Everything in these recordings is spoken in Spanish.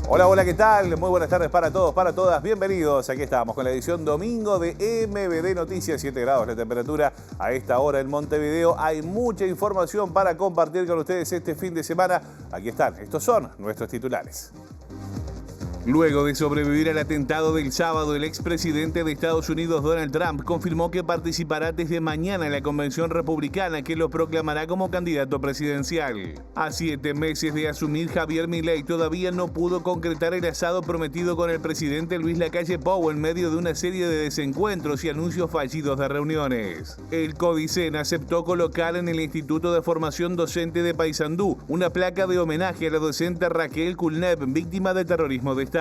Hola, hola, ¿qué tal? Muy buenas tardes para todos, para todas. Bienvenidos. Aquí estamos con la edición domingo de MBD Noticias. 7 grados la temperatura a esta hora en Montevideo. Hay mucha información para compartir con ustedes este fin de semana. Aquí están. Estos son nuestros titulares. Luego de sobrevivir al atentado del sábado, el expresidente de Estados Unidos, Donald Trump, confirmó que participará desde mañana en la convención republicana que lo proclamará como candidato presidencial. A 7 meses de asumir, Javier Milei todavía no pudo concretar el asado prometido con el presidente Luis Lacalle Pou en medio de una serie de desencuentros y anuncios fallidos de reuniones. El Codicen aceptó colocar en el Instituto de Formación Docente de Paysandú una placa de homenaje a la docente Raquel Culnev, víctima de terrorismo de Estado.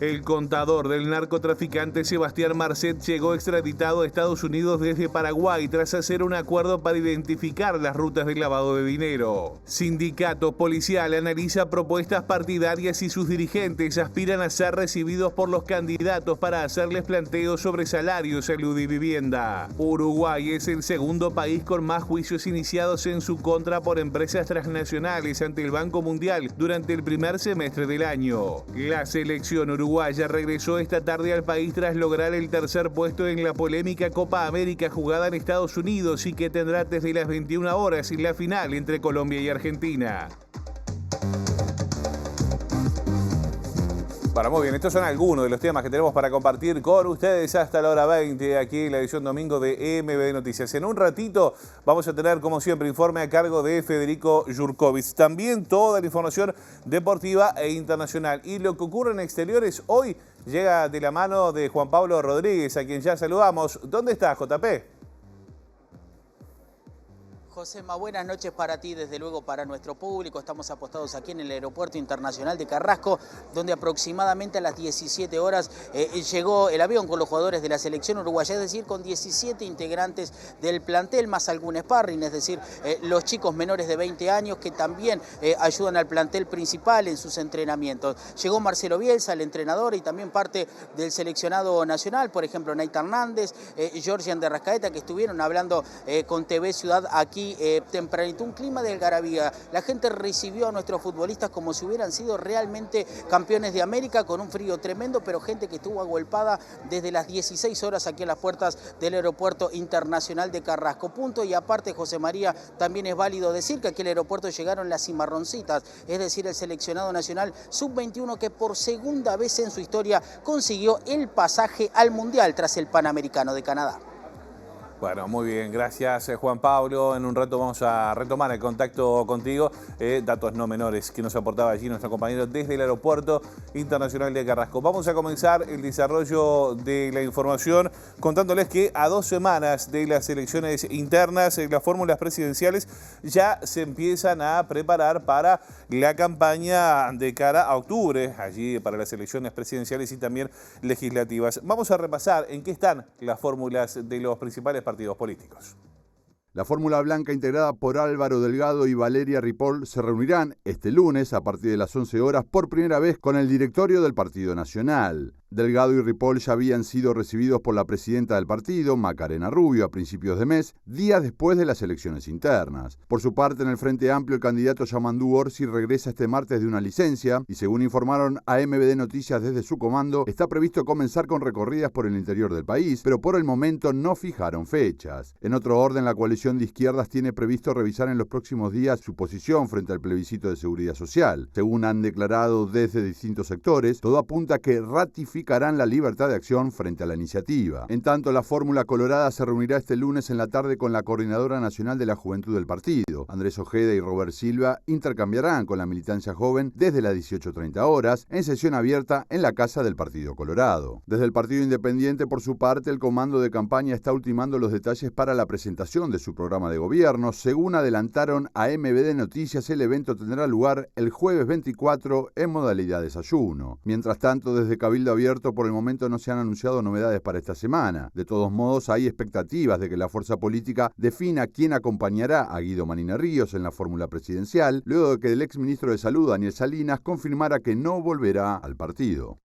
El contador del narcotraficante Sebastián Marcet llegó extraditado a Estados Unidos desde Paraguay tras hacer un acuerdo para identificar las rutas de lavado de dinero. Sindicato policial analiza propuestas partidarias y sus dirigentes aspiran a ser recibidos por los candidatos para hacerles planteos sobre salario, salud y vivienda. Uruguay es el segundo país con más juicios iniciados en su contra por empresas transnacionales ante el Banco Mundial durante el primer semestre del año. La selección uruguaya regresó esta tarde al país tras lograr el tercer puesto en la polémica Copa América jugada en Estados Unidos y que tendrá desde las 21 horas en la final entre Colombia y Argentina. Bueno, muy bien, estos son algunos de los temas que tenemos para compartir con ustedes hasta la hora 20 aquí en la edición domingo de MBD Noticias. En un ratito vamos a tener, como siempre, informe a cargo de Federico Jurkovic. También toda la información deportiva e internacional. Y lo que ocurre en exteriores hoy llega de la mano de Juan Pablo Rodríguez, a quien ya saludamos. ¿Dónde está, JP? Josema, buenas noches para ti, desde luego para nuestro público. Estamos apostados aquí en el Aeropuerto Internacional de Carrasco, donde aproximadamente a las 17 horas llegó el avión con los jugadores de la selección uruguaya, es decir, con 17 integrantes del plantel, más algún sparring, es decir, los chicos menores de 20 años que también ayudan al plantel principal en sus entrenamientos. Llegó Marcelo Bielsa, el entrenador, y también parte del seleccionado nacional, por ejemplo, Neyta Hernández, Georgian de Rascaeta, que estuvieron hablando con TV Ciudad aquí tempranito, un clima de algarabía. La gente recibió a nuestros futbolistas como si hubieran sido realmente campeones de América, con un frío tremendo, pero gente que estuvo agolpada desde las 16 horas aquí en las puertas del Aeropuerto Internacional de Carrasco. Punto y aparte, José María, también es válido decir que aquí al aeropuerto llegaron las cimarroncitas, es decir, el seleccionado nacional sub-21 que por segunda vez en su historia consiguió el pasaje al Mundial tras el Panamericano de Canadá. Bueno, muy bien, gracias Juan Pablo. En un rato vamos a retomar el contacto contigo. Datos no menores que nos aportaba allí nuestro compañero desde el Aeropuerto Internacional de Carrasco. Vamos a comenzar el desarrollo de la información contándoles que a 2 semanas de las elecciones internas, las fórmulas presidenciales ya se empiezan a preparar para la campaña de cara a octubre, allí para las elecciones presidenciales y también legislativas. Vamos a repasar en qué están las fórmulas de los principales partidos políticos. La fórmula blanca integrada por Álvaro Delgado y Valeria Ripoll se reunirán este lunes a partir de las 11 horas por primera vez con el directorio del Partido Nacional. Delgado y Ripoll ya habían sido recibidos por la presidenta del partido, Macarena Rubio, a principios de mes, días después de las elecciones internas. Por su parte, en el Frente Amplio, el candidato Yamandú Orsi regresa este martes de una licencia y, según informaron a MBD Noticias desde su comando, está previsto comenzar con recorridas por el interior del país, pero por el momento no fijaron fechas. En otro orden, la coalición de izquierdas tiene previsto revisar en los próximos días su posición frente al plebiscito de seguridad social. Según han declarado desde distintos sectores, todo apunta a que ratificarán la libertad de acción frente a la iniciativa. En tanto, la fórmula colorada se reunirá este lunes en la tarde con la Coordinadora Nacional de la Juventud del partido. Andrés Ojeda y Robert Silva intercambiarán con la militancia joven desde las 18:30 horas en sesión abierta en la Casa del Partido Colorado. Desde el Partido Independiente, por su parte, el comando de campaña está ultimando los detalles para la presentación de su programa de gobierno. Según adelantaron a MBD Noticias, el evento tendrá lugar el jueves 24 en modalidad desayuno. Mientras tanto, desde Cabildo Abierto, por el momento no se han anunciado novedades para esta semana. De todos modos, hay expectativas de que la fuerza política defina quién acompañará a Guido Manini Ríos en la fórmula presidencial, luego de que el exministro de Salud, Daniel Salinas, confirmara que no volverá al partido.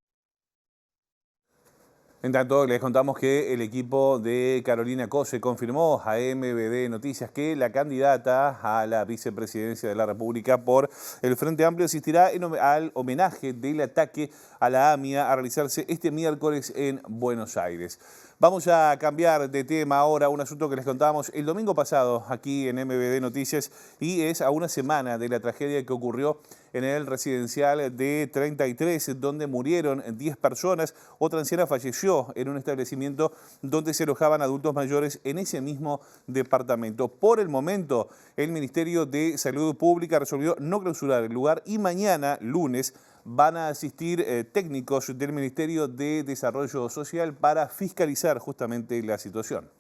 En tanto, les contamos que el equipo de Carolina Cose confirmó a MBD Noticias que la candidata a la vicepresidencia de la República por el Frente Amplio asistirá al homenaje del ataque a la AMIA a realizarse este miércoles en Buenos Aires. Vamos a cambiar de tema ahora, un asunto que les contábamos el domingo pasado aquí en MBD Noticias, y es a una semana de la tragedia que ocurrió en el residencial de 33, donde murieron 10 personas. Otra anciana falleció en un establecimiento donde se alojaban adultos mayores en ese mismo departamento. Por el momento, el Ministerio de Salud Pública resolvió no clausurar el lugar y mañana, lunes, van a asistir técnicos del Ministerio de Desarrollo Social para fiscalizar justamente la situación.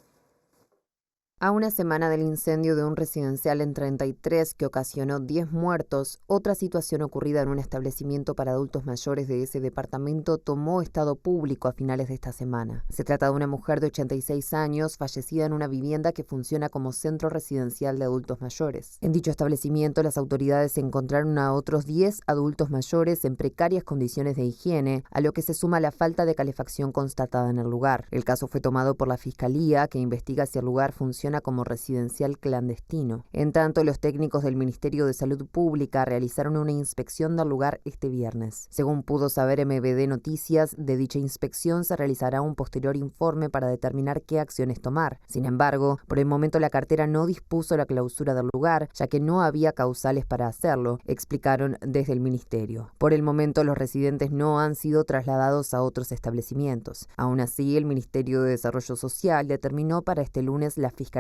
A una semana del incendio de un residencial en 33 que ocasionó 10 muertos, otra situación ocurrida en un establecimiento para adultos mayores de ese departamento tomó estado público a finales de esta semana. Se trata de una mujer de 86 años fallecida en una vivienda que funciona como centro residencial de adultos mayores. En dicho establecimiento, las autoridades encontraron a otros 10 adultos mayores en precarias condiciones de higiene, a lo que se suma la falta de calefacción constatada en el lugar. El caso fue tomado por la Fiscalía, que investiga si el lugar funciona como residencial clandestino. En tanto, los técnicos del Ministerio de Salud Pública realizaron una inspección del lugar este viernes. Según pudo saber MBD Noticias, de dicha inspección se realizará un posterior informe para determinar qué acciones tomar. Sin embargo, por el momento la cartera no dispuso la clausura del lugar, ya que no había causales para hacerlo, explicaron desde el Ministerio. Por el momento, los residentes no han sido trasladados a otros establecimientos. Aún así, el Ministerio de Desarrollo Social determinó para este lunes la fiscalización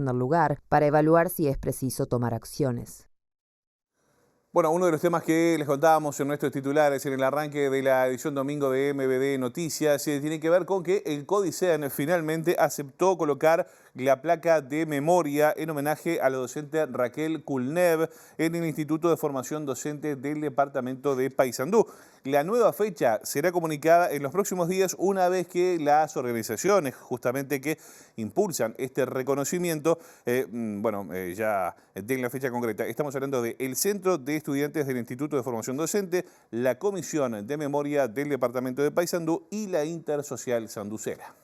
del lugar para evaluar si es preciso tomar acciones. Bueno, uno de los temas que les contábamos en nuestros titulares en el arranque de la edición domingo de MBD Noticias tiene que ver con que el CODICEN finalmente aceptó colocar la placa de memoria en homenaje a la docente Raquel Kulnev en el Instituto de Formación Docente del Departamento de Paysandú. La nueva fecha será comunicada en los próximos días una vez que las organizaciones justamente que impulsan este reconocimiento, ya den la fecha concreta. Estamos hablando del Centro de Estudiantes del Instituto de Formación Docente, la Comisión de Memoria del Departamento de Paysandú y la Intersocial Sanducera.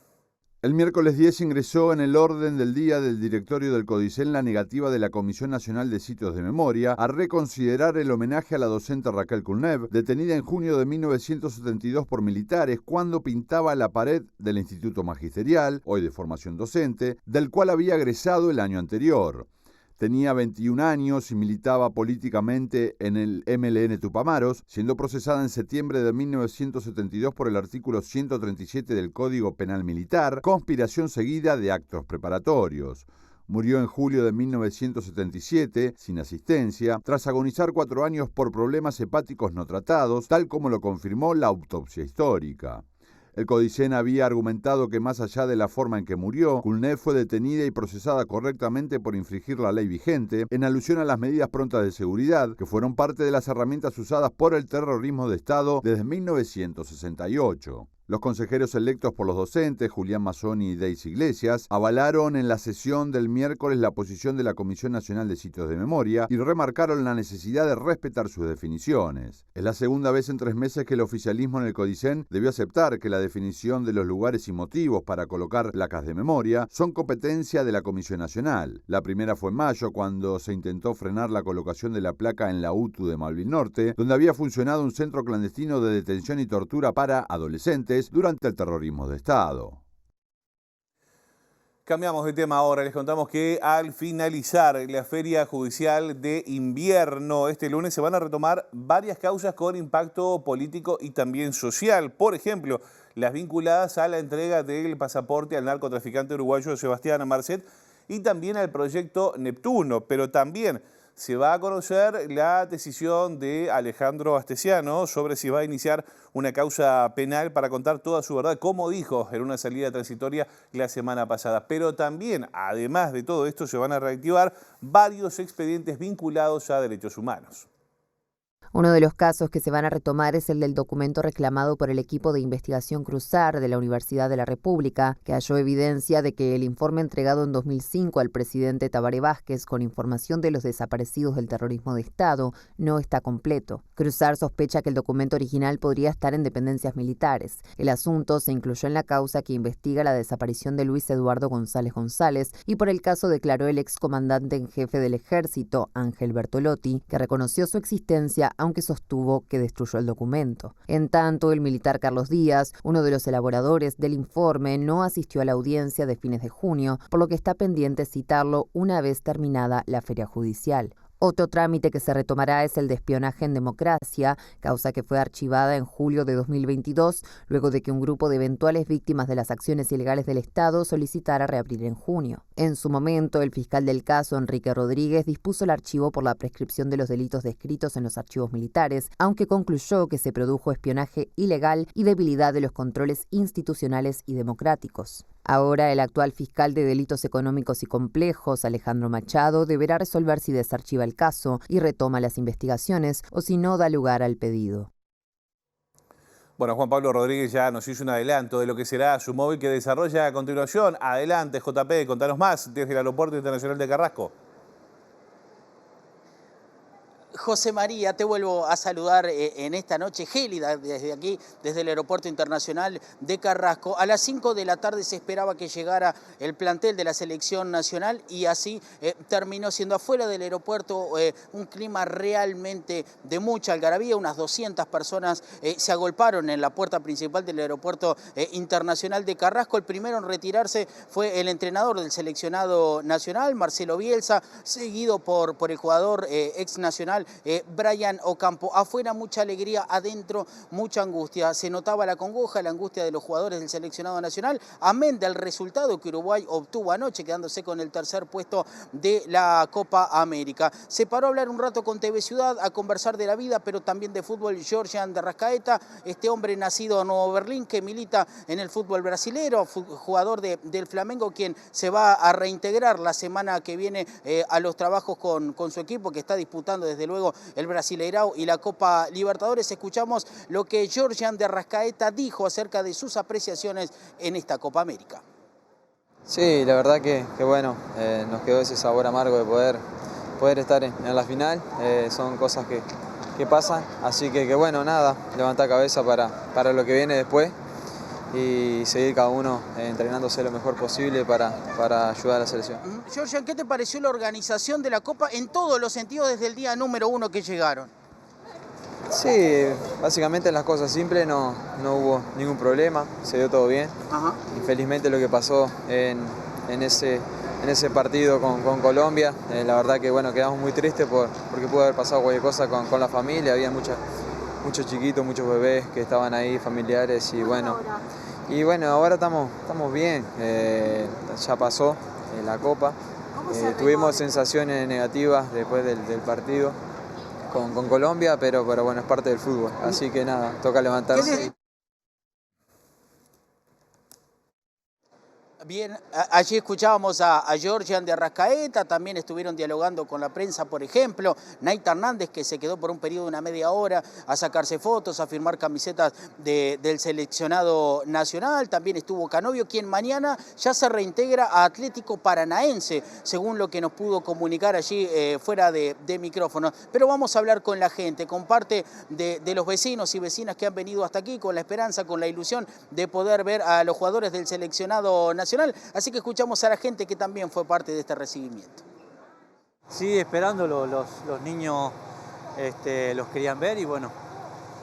El miércoles 10 ingresó en el orden del día del directorio del CODICEN la negativa de la Comisión Nacional de Sitios de Memoria a reconsiderar el homenaje a la docente Raquel Kulnev, detenida en junio de 1972 por militares cuando pintaba la pared del Instituto Magisterial, hoy de Formación Docente, del cual había egresado el año anterior. Tenía 21 años y militaba políticamente en el MLN Tupamaros, siendo procesada en septiembre de 1972 por el artículo 137 del Código Penal Militar, conspiración seguida de actos preparatorios. Murió en julio de 1977, sin asistencia, tras agonizar 4 años por problemas hepáticos no tratados, tal como lo confirmó la autopsia histórica. El CODICEN había argumentado que más allá de la forma en que murió, Kulnev fue detenida y procesada correctamente por infringir la ley vigente, en alusión a las medidas prontas de seguridad, que fueron parte de las herramientas usadas por el terrorismo de Estado desde 1968. Los consejeros electos por los docentes, Julián Mazzoni y Daisy Iglesias, avalaron en la sesión del miércoles la posición de la Comisión Nacional de Sitios de Memoria y remarcaron la necesidad de respetar sus definiciones. Es la segunda vez en 3 meses que el oficialismo en el CODICEN debió aceptar que la definición de los lugares y motivos para colocar placas de memoria son competencia de la Comisión Nacional. La primera fue en mayo, cuando se intentó frenar la colocación de la placa en la UTU de Malvin Norte, donde había funcionado un centro clandestino de detención y tortura para adolescentes durante el terrorismo de Estado. Cambiamos de tema ahora, les contamos que al finalizar la feria judicial de invierno este lunes se van a retomar varias causas con impacto político y también social. Por ejemplo, las vinculadas a la entrega del pasaporte al narcotraficante uruguayo Sebastián Marcet y también al proyecto Neptuno, pero también se va a conocer la decisión de Alejandro Astesiano sobre si va a iniciar una causa penal para contar toda su verdad, como dijo en una salida transitoria la semana pasada. Pero también, además de todo esto, se van a reactivar varios expedientes vinculados a derechos humanos. Uno de los casos que se van a retomar es el del documento reclamado por el equipo de investigación Cruzar de la Universidad de la República, que halló evidencia de que el informe entregado en 2005 al presidente Tabaré Vázquez con información de los desaparecidos del terrorismo de Estado no está completo. Cruzar sospecha que el documento original podría estar en dependencias militares. El asunto se incluyó en la causa que investiga la desaparición de Luis Eduardo González González y por el caso declaró el excomandante en jefe del Ejército, Ángel Bertolotti, que reconoció su existencia aunque sostuvo que destruyó el documento. En tanto, el militar Carlos Díaz, uno de los elaboradores del informe, no asistió a la audiencia de fines de junio, por lo que está pendiente citarlo una vez terminada la feria judicial. Otro trámite que se retomará es el de espionaje en democracia, causa que fue archivada en julio de 2022, luego de que un grupo de eventuales víctimas de las acciones ilegales del Estado solicitara reabrir en junio. En su momento, el fiscal del caso, Enrique Rodríguez, dispuso el archivo por la prescripción de los delitos descritos en los archivos militares, aunque concluyó que se produjo espionaje ilegal y debilidad de los controles institucionales y democráticos. Ahora, el actual fiscal de delitos económicos y complejos, Alejandro Machado, deberá resolver si desarchiva el caso y retoma las investigaciones o si no da lugar al pedido. Bueno, Juan Pablo Rodríguez ya nos hizo un adelanto de lo que será su móvil que desarrolla a continuación. Adelante, JP, contanos más desde el Aeropuerto Internacional de Carrasco. José María, te vuelvo a saludar en esta noche gélida desde aquí, desde el Aeropuerto Internacional de Carrasco. A las 5 de la tarde se esperaba que llegara el plantel de la selección nacional y así terminó siendo afuera del aeropuerto un clima realmente de mucha algarabía. Unas 200 personas se agolparon en la puerta principal del Aeropuerto Internacional de Carrasco. El primero en retirarse fue el entrenador del seleccionado nacional, Marcelo Bielsa, seguido por el jugador ex nacional Brian Ocampo. Afuera mucha alegría, adentro mucha angustia. Se notaba la congoja, la angustia de los jugadores del seleccionado nacional, amén del resultado que Uruguay obtuvo anoche, quedándose con el tercer puesto de la Copa América. Se paró a hablar un rato con TV Ciudad, a conversar de la vida, pero también de fútbol, Georgian de Arrascaeta, este hombre nacido en Nuevo Berlín, que milita en el fútbol brasilero, jugador del Flamengo, quien se va a reintegrar la semana que viene a los trabajos con su equipo, que está disputando desde luego el Brasileirao y la Copa Libertadores. Escuchamos lo que Georgian de Arrascaeta dijo acerca de sus apreciaciones en esta Copa América. Sí, la verdad que bueno, nos quedó ese sabor amargo de poder estar en la final. Son cosas que pasan, así que bueno, nada, levantar cabeza para lo que viene después y seguir cada uno entrenándose lo mejor posible para ayudar a la selección. Georgian, ¿qué te pareció la organización de la Copa en todos los sentidos desde el día número 1 que llegaron? Sí, básicamente en las cosas simples no hubo ningún problema, se dio todo bien. Ajá. Infelizmente lo que pasó en ese partido con Colombia, la verdad que bueno, quedamos muy tristes porque pudo haber pasado cualquier cosa con la familia, había muchos chiquitos, muchos bebés que estaban ahí, familiares, y bueno, ahora estamos bien, ya pasó la Copa, tuvimos sensaciones negativas después del partido con Colombia, pero bueno, es parte del fútbol, así que nada, toca levantarse. Bien, allí escuchábamos a Georgian de Arrascaeta, también estuvieron dialogando con la prensa, por ejemplo, Naita Hernández, que se quedó por un periodo de una media hora a sacarse fotos, a firmar camisetas del seleccionado nacional. También estuvo Canovio, quien mañana ya se reintegra a Atlético Paranaense, según lo que nos pudo comunicar allí fuera de micrófono. Pero vamos a hablar con la gente, con parte de los vecinos y vecinas que han venido hasta aquí, con la esperanza, con la ilusión de poder ver a los jugadores del seleccionado nacional. Así que escuchamos a la gente que también fue parte de este recibimiento. Sí, esperándolo, los niños los querían ver y bueno,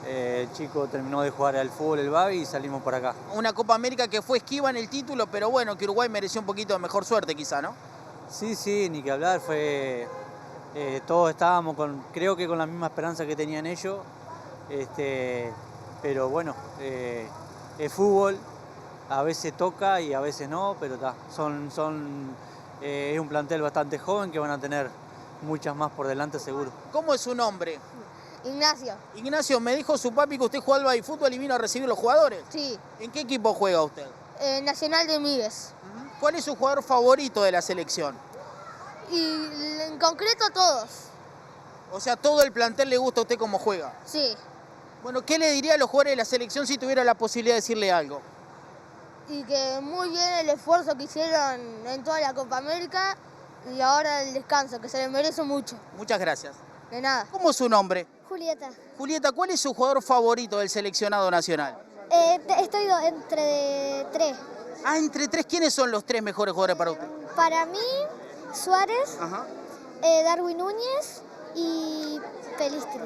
el chico terminó de jugar al fútbol, el Babi, y salimos por acá. Una Copa América que fue esquiva en el título, pero bueno, que Uruguay mereció un poquito de mejor suerte quizá, ¿no? Sí, ni que hablar, todos estábamos creo que con la misma esperanza que tenían ellos, pero bueno, es fútbol. A veces toca y a veces no, pero es un plantel bastante joven que van a tener muchas más por delante seguro. ¿Cómo es su nombre? Ignacio. Ignacio, me dijo su papi que usted juega al fútbol y vino a recibir los jugadores. Sí. ¿En qué equipo juega usted? Nacional de Migues. ¿Cuál es su jugador favorito de la selección? Y en concreto todos. O sea, todo el plantel le gusta a usted cómo juega. Sí. Bueno, ¿qué le diría a los jugadores de la selección si tuviera la posibilidad de decirle algo? Y que muy bien el esfuerzo que hicieron en toda la Copa América y ahora el descanso, que se les merece mucho. Muchas gracias. De nada. ¿Cómo es su nombre? Julieta. Julieta, ¿cuál es su jugador favorito del seleccionado nacional? Estoy entre tres. Ah, entre tres, ¿quiénes son los tres mejores jugadores para usted? Para mí, Suárez, Ajá. Darwin Núñez y Pelistri.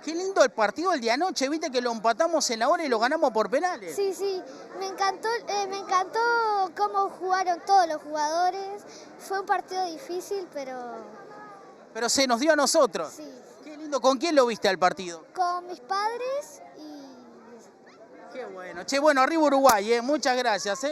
Qué lindo el partido el de anoche, viste que lo empatamos en la hora y lo ganamos por penales. Sí, me encantó cómo jugaron todos los jugadores. Fue un partido difícil, Pero se nos dio a nosotros. sí. Qué lindo, ¿con quién lo viste al partido? Con mis padres y... Qué bueno. Che, bueno, arriba Uruguay, muchas gracias,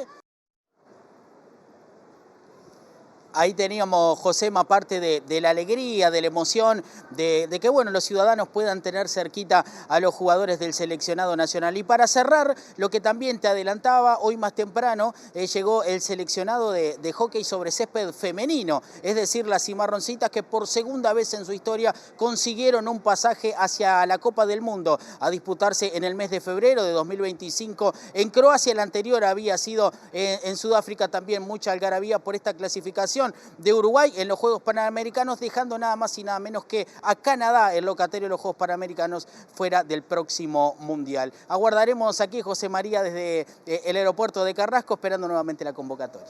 Ahí teníamos, Josema, parte de la alegría, de la emoción, de que bueno, los ciudadanos puedan tener cerquita a los jugadores del seleccionado nacional. Y para cerrar, lo que también te adelantaba, hoy más temprano llegó el seleccionado de hockey sobre césped femenino, es decir, las cimarroncitas que por segunda vez en su historia consiguieron un pasaje hacia la Copa del Mundo a disputarse en el mes de febrero de 2025 en Croacia. El anterior había sido en Sudáfrica, también mucha algarabía por esta clasificación de Uruguay en los Juegos Panamericanos, dejando nada más y nada menos que a Canadá, el locatario de los Juegos Panamericanos, fuera del próximo Mundial. Aguardaremos aquí, José María, desde el aeropuerto de Carrasco, esperando nuevamente la convocatoria.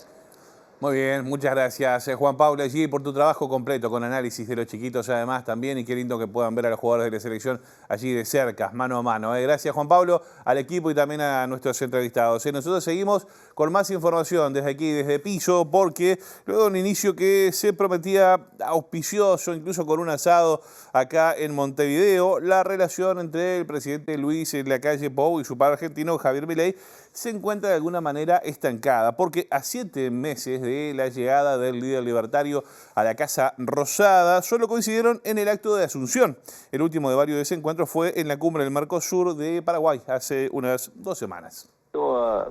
Muy bien, muchas gracias Juan Pablo allí por tu trabajo completo con análisis de los chiquitos además también, y qué lindo que puedan ver a los jugadores de la selección allí de cerca, mano a mano. Gracias Juan Pablo, al equipo y también a nuestros entrevistados. Nosotros seguimos con más información desde aquí, desde Piso, porque luego de un inicio que se prometía auspicioso, incluso con un asado acá en Montevideo, la relación entre el presidente Luis Lacalle Pou y su par argentino Javier Milei se encuentra de alguna manera estancada, porque a 7 meses de la llegada del líder libertario a la Casa Rosada, solo coincidieron en el acto de Asunción. El último de varios desencuentros fue en la cumbre del Mercosur de Paraguay, hace unas 2 semanas.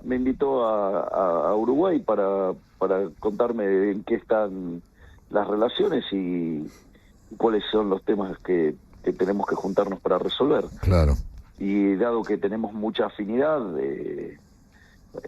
Me invitó a Uruguay para contarme en qué están las relaciones y cuáles son los temas que tenemos que juntarnos para resolver. Claro. Y dado que tenemos mucha afinidad,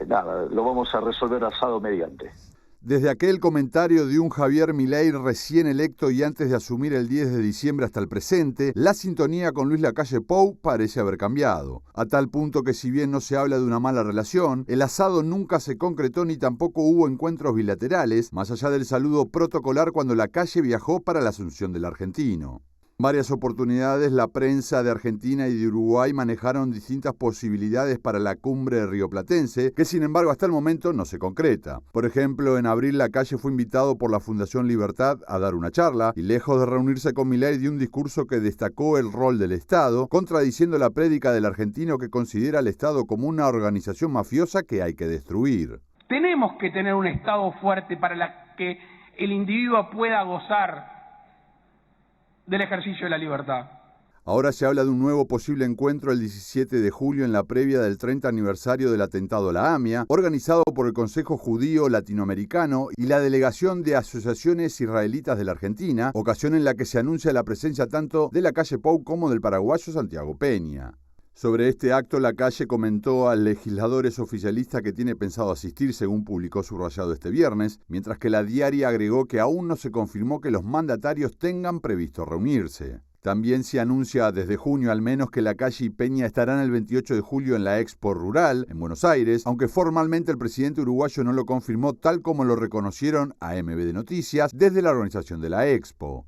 nada, lo vamos a resolver asado mediante. Desde aquel comentario de un Javier Milei recién electo y antes de asumir el 10 de diciembre hasta el presente, la sintonía con Luis Lacalle Pou parece haber cambiado. A tal punto que si bien no se habla de una mala relación, el asado nunca se concretó ni tampoco hubo encuentros bilaterales, más allá del saludo protocolar cuando Lacalle viajó para la asunción del argentino. Varias oportunidades la prensa de Argentina y de Uruguay manejaron distintas posibilidades para la cumbre rioplatense, que sin embargo hasta el momento no se concreta. Por ejemplo, en abril Lacalle fue invitado por la Fundación Libertad a dar una charla y lejos de reunirse con Milei dio un discurso que destacó el rol del Estado, contradiciendo la prédica del argentino que considera al Estado como una organización mafiosa que hay que destruir. Tenemos que tener un Estado fuerte para que el individuo pueda gozar del ejercicio de la libertad. Ahora se habla de un nuevo posible encuentro el 17 de julio en la previa del 30 aniversario del atentado a la AMIA, organizado por el Consejo Judío Latinoamericano y la Delegación de Asociaciones Israelitas de la Argentina, ocasión en la que se anuncia la presencia tanto de Lacalle Pou como del paraguayo Santiago Peña. Sobre este acto, Lacalle comentó al legisladores oficialista que tiene pensado asistir, según publicó subrayado este viernes, mientras que la diaria agregó que aún no se confirmó que los mandatarios tengan previsto reunirse. También se anuncia desde junio al menos que Lacalle y Peña estarán el 28 de julio en la Expo Rural, en Buenos Aires, aunque formalmente el presidente uruguayo no lo confirmó tal como lo reconocieron a MBD Noticias desde la organización de la Expo.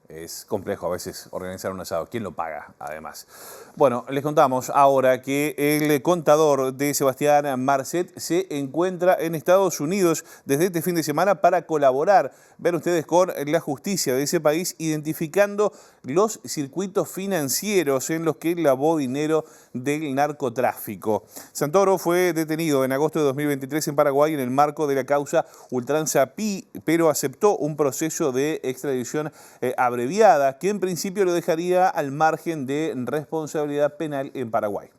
Es complejo a veces organizar un asado. ¿Quién lo paga, además? Bueno, les contamos ahora que el contador de Sebastián Marcet se encuentra en Estados Unidos desde este fin de semana para colaborar, ven ustedes, con la justicia de ese país, identificando los circuitos financieros en los que lavó dinero del narcotráfico. Santoro fue detenido en agosto de 2023 en Paraguay en el marco de la causa Ultranza Pi, pero aceptó un proceso de extradición abreviada que en principio lo dejaría al margen de responsabilidad penal en Paraguay.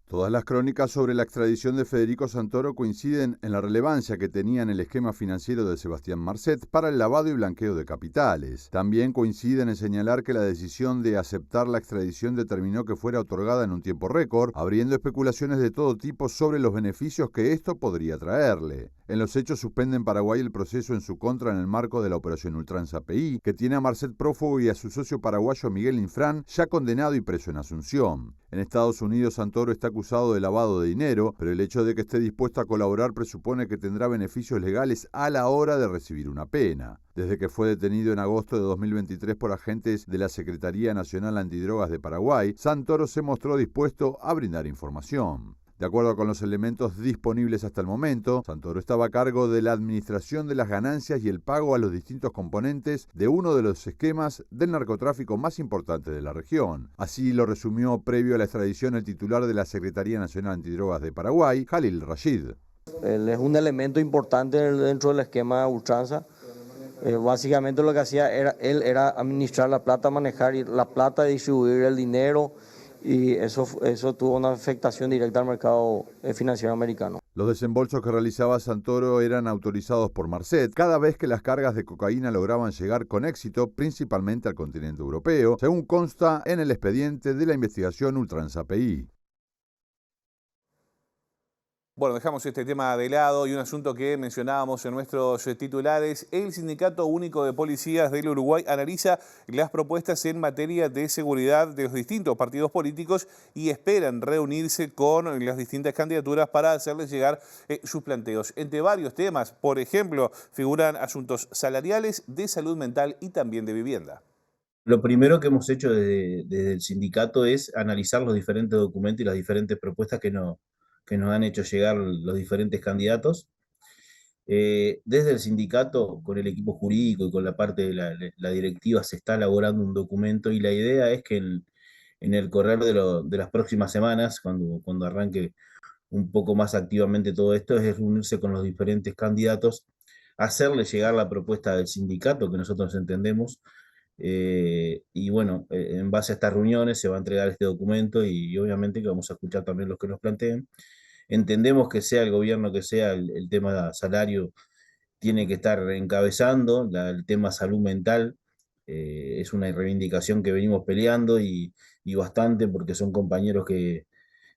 Todas las crónicas sobre la extradición de Federico Santoro coinciden en la relevancia que tenía en el esquema financiero de Sebastián Marcet para el lavado y blanqueo de capitales. También coinciden en señalar que la decisión de aceptar la extradición determinó que fuera otorgada en un tiempo récord, abriendo especulaciones de todo tipo sobre los beneficios que esto podría traerle. En los hechos suspenden Paraguay el proceso en su contra en el marco de la Operación Ultranza PI, que tiene a Marcet prófugo y a su socio paraguayo Miguel Infran ya condenado y preso en Asunción. En Estados Unidos, Santoro está acusado de lavado de dinero, pero el hecho de que esté dispuesto a colaborar presupone que tendrá beneficios legales a la hora de recibir una pena. Desde que fue detenido en agosto de 2023 por agentes de la Secretaría Nacional Antidrogas de Paraguay, Santoro se mostró dispuesto a brindar información. De acuerdo con los elementos disponibles hasta el momento, Santoro estaba a cargo de la administración de las ganancias y el pago a los distintos componentes de uno de los esquemas del narcotráfico más importantes de la región. Así lo resumió previo a la extradición el titular de la Secretaría Nacional Antidrogas de Paraguay, Jalil Rashid. Él es un elemento importante dentro del esquema Ultranza. Básicamente lo que hacía era administrar la plata, manejar la plata, distribuir el dinero, y eso tuvo una afectación directa al mercado financiero americano. Los desembolsos que realizaba Santoro eran autorizados por Marcet cada vez que las cargas de cocaína lograban llegar con éxito, principalmente al continente europeo, según consta en el expediente de la investigación Ultranza PI. Bueno, dejamos este tema de lado y un asunto que mencionábamos en nuestros titulares. El Sindicato Único de Policías del Uruguay analiza las propuestas en materia de seguridad de los distintos partidos políticos y esperan reunirse con las distintas candidaturas para hacerles llegar sus planteos. Entre varios temas, por ejemplo, figuran asuntos salariales, de salud mental y también de vivienda. Lo primero que hemos hecho desde el sindicato es analizar los diferentes documentos y las diferentes propuestas que nos han hecho llegar los diferentes candidatos. Desde el sindicato, con el equipo jurídico y con la parte de la directiva, se está elaborando un documento y la idea es que en el correr de las próximas semanas, cuando arranque un poco más activamente todo esto, es reunirse con los diferentes candidatos, hacerle llegar la propuesta del sindicato que nosotros entendemos, y bueno, en base a estas reuniones se va a entregar este documento y obviamente que vamos a escuchar también los que nos planteen. Entendemos que sea el gobierno que sea, el tema salario tiene que estar encabezando, el tema salud mental es una reivindicación que venimos peleando y bastante, porque son compañeros que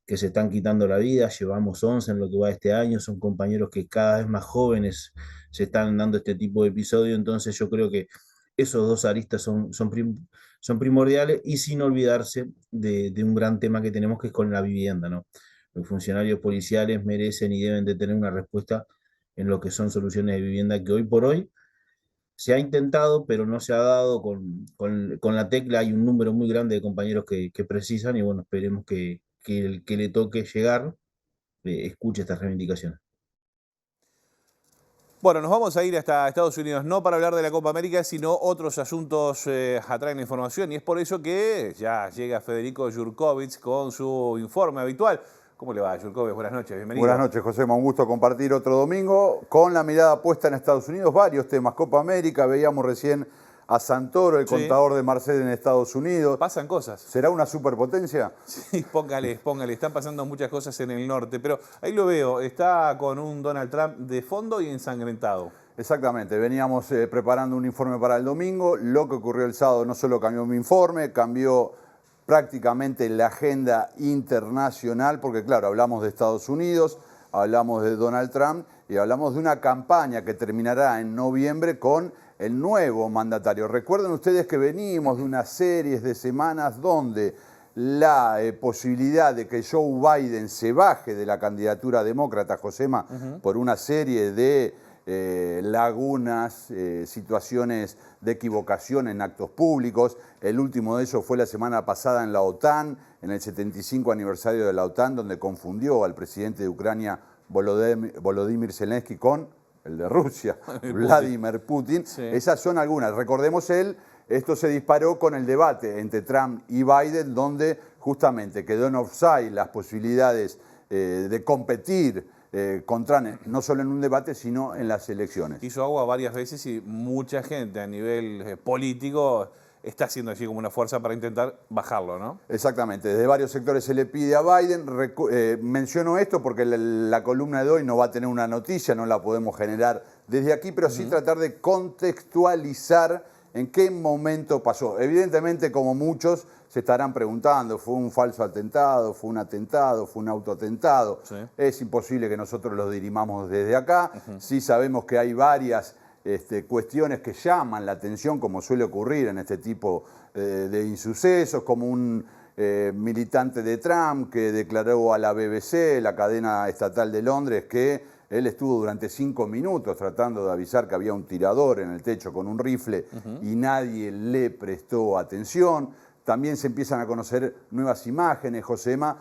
se están quitando la vida. Llevamos 11 en lo que va este año, son compañeros que cada vez más jóvenes se están dando este tipo de episodio, entonces yo creo que esos dos aristas son primordiales, y sin olvidarse de un gran tema que tenemos, que es con la vivienda, ¿no? Los funcionarios policiales merecen y deben de tener una respuesta en lo que son soluciones de vivienda, que hoy por hoy se ha intentado, pero no se ha dado con la tecla. Hay un número muy grande de compañeros que precisan, y bueno, esperemos que el que le toque llegar escuche estas reivindicaciones. Bueno, nos vamos a ir hasta Estados Unidos, no para hablar de la Copa América, sino otros asuntos atraen la información, y es por eso que ya llega Federico Jurkovic con su informe habitual. ¿Cómo le va, Jurkovic? Buenas noches, bienvenido. Buenas noches, Josema. Un gusto compartir otro domingo con la mirada puesta en Estados Unidos. Varios temas. Copa América, veíamos recién a Santoro, el contador de Marcet en Estados Unidos. Pasan cosas. ¿Será una superpotencia? Sí, póngale. Están pasando muchas cosas en el norte, pero ahí lo veo. Está con un Donald Trump de fondo y ensangrentado. Exactamente. Veníamos preparando un informe para el domingo. Lo que ocurrió el sábado no solo cambió mi informe, cambió prácticamente la agenda internacional, porque claro, hablamos de Estados Unidos, hablamos de Donald Trump y hablamos de una campaña que terminará en noviembre con el nuevo mandatario. Recuerden ustedes que venimos de una serie de semanas donde la posibilidad de que Joe Biden se baje de la candidatura demócrata, Josema, por una serie de lagunas, situaciones de equivocación en actos públicos. El último de ellos fue la semana pasada en la OTAN, en el 75 aniversario de la OTAN, donde confundió al presidente de Ucrania, Volodymyr Zelensky, con el de Rusia, Vladimir Putin. Sí. Esas son algunas. Recordemos esto se disparó con el debate entre Trump y Biden, donde justamente quedó en offside las posibilidades de competir con Trump, no solo en un debate, sino en las elecciones. Hizo agua varias veces y mucha gente a nivel político está haciendo allí como una fuerza para intentar bajarlo, ¿no? Exactamente, desde varios sectores se le pide a Biden, menciono esto porque la columna de hoy no va a tener una noticia, no la podemos generar desde aquí, pero sí tratar de contextualizar en qué momento pasó. Evidentemente, como muchos se estarán preguntando, ¿fue un falso atentado, fue un atentado, fue un autoatentado? Sí. Es imposible que nosotros lo dirimamos desde acá. Sí sabemos que hay varias cuestiones que llaman la atención, como suele ocurrir en este tipo de insucesos, como un militante de Trump que declaró a la BBC, la cadena estatal de Londres, que él estuvo durante 5 minutos tratando de avisar que había un tirador en el techo con un rifle y nadie le prestó atención. También se empiezan a conocer nuevas imágenes, Josema,